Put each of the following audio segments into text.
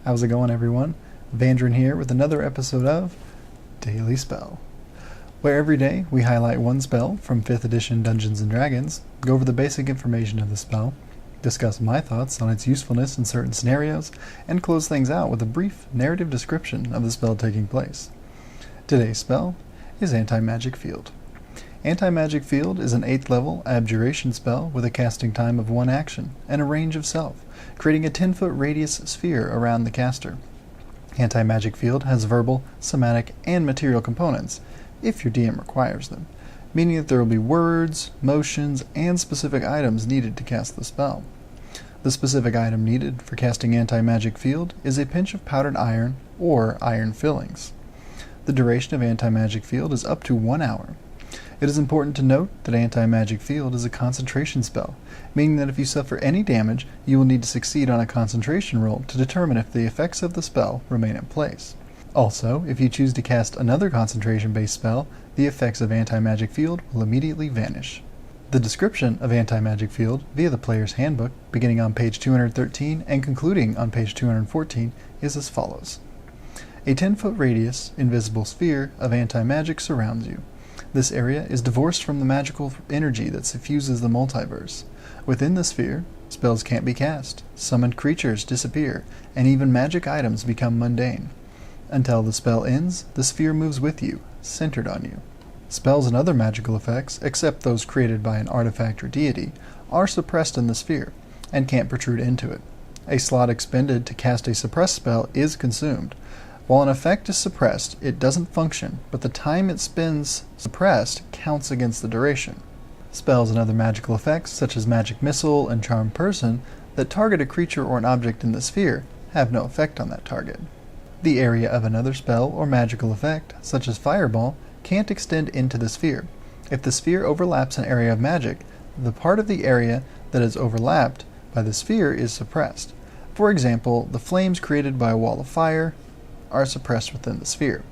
How's it going, everyone? Vandrin here with another episode of Daily Spell, where every day we highlight one spell from 5th edition Dungeons & Dragons, go over the basic information of the spell, discuss my thoughts on its usefulness in certain scenarios, and close things out with a brief narrative description of the spell taking place. Today's spell is Antimagic Field. Antimagic Field is an 8th level abjuration spell with a casting time of 1 action and a range of self, creating a 10-foot radius sphere around the caster. Antimagic Field has verbal, somatic, and material components, if your DM requires them, meaning that there will be words, motions, and specific items needed to cast the spell. The specific item needed for casting Antimagic Field is a pinch of powdered iron or iron fillings. The duration of Antimagic Field is up to 1 hour. It is important to note that Antimagic Field is a concentration spell, meaning that if you suffer any damage, you will need to succeed on a concentration roll to determine if the effects of the spell remain in place. Also, if you choose to cast another concentration-based spell, the effects of Antimagic Field will immediately vanish. The description of Antimagic Field via the player's handbook, beginning on page 213 and concluding on page 214, is as follows. A 10-foot radius, invisible sphere of anti-magic surrounds you. This area is divorced from the magical energy that suffuses the multiverse. Within the sphere, spells can't be cast, summoned creatures disappear, and even magic items become mundane. Until the spell ends, the sphere moves with you, centered on you. Spells and other magical effects, except those created by an artifact or deity, are suppressed in the sphere, and can't protrude into it. A slot expended to cast a suppressed spell is consumed. While an effect is suppressed, it doesn't function, but the time it spends suppressed counts against the duration. Spells and other magical effects, such as Magic Missile and Charm Person, that target a creature or an object in the sphere, have no effect on that target. The area of another spell or magical effect, such as Fireball, can't extend into the sphere. If the sphere overlaps an area of magic, the part of the area that is overlapped by the sphere is suppressed. For example, the flames created by a wall of fire are suppressed within the sphere,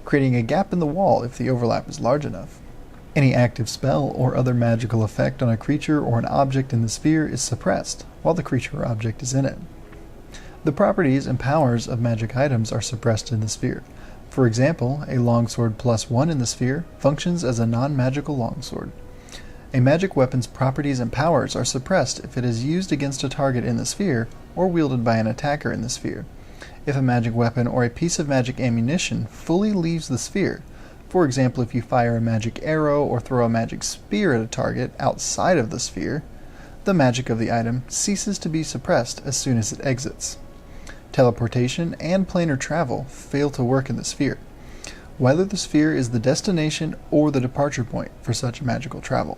creating a gap in the wall if the overlap is large enough. Any active spell or other magical effect on a creature or an object in the sphere is suppressed, while the creature or object is in it. The properties and powers of magic items are suppressed in the sphere. For example, a longsword +1 in the sphere functions as a non-magical longsword. A magic weapon's properties and powers are suppressed if it is used against a target in the sphere or wielded by an attacker in the sphere. If a magic weapon or a piece of magic ammunition fully leaves the sphere, for example if you fire a magic arrow or throw a magic spear at a target outside of the sphere, the magic of the item ceases to be suppressed as soon as it exits. Teleportation and planar travel fail to work in the sphere, whether the sphere is the destination or the departure point for such magical travel.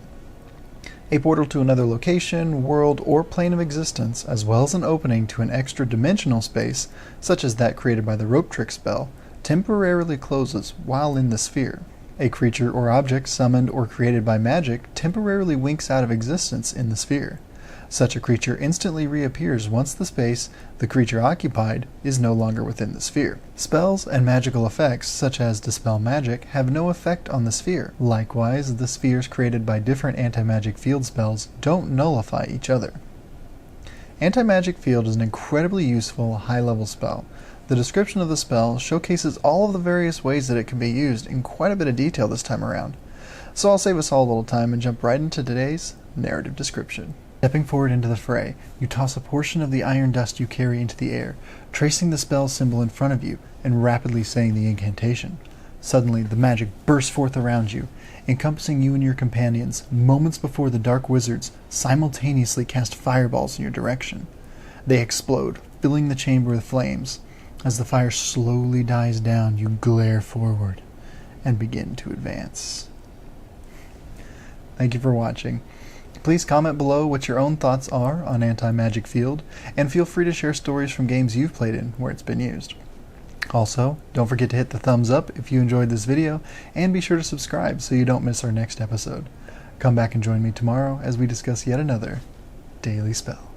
A portal to another location, world, or plane of existence, as well as an opening to an extra dimensional space, such as that created by the rope trick spell, temporarily closes while in the sphere. A creature or object summoned or created by magic temporarily winks out of existence in the sphere. Such a creature instantly reappears once the space the creature occupied is no longer within the sphere. Spells and magical effects, such as Dispel Magic, have no effect on the sphere. Likewise, the spheres created by different Antimagic Field spells don't nullify each other. Antimagic Field is an incredibly useful, high-level spell. The description of the spell showcases all of the various ways that it can be used in quite a bit of detail this time around. So I'll save us all a little time and jump right into today's narrative description. Stepping forward into the fray, you toss a portion of the iron dust you carry into the air, tracing the spell symbol in front of you and rapidly saying the incantation. Suddenly, the magic bursts forth around you, encompassing you and your companions, moments before the dark wizards simultaneously cast fireballs in your direction. They explode, filling the chamber with flames. As the fire slowly dies down, you glare forward and begin to advance. Thank you for watching. Please comment below what your own thoughts are on Antimagic Field, and feel free to share stories from games you've played in where it's been used. Also, don't forget to hit the thumbs up if you enjoyed this video, and be sure to subscribe so you don't miss our next episode. Come back and join me tomorrow as we discuss yet another Daily Spell.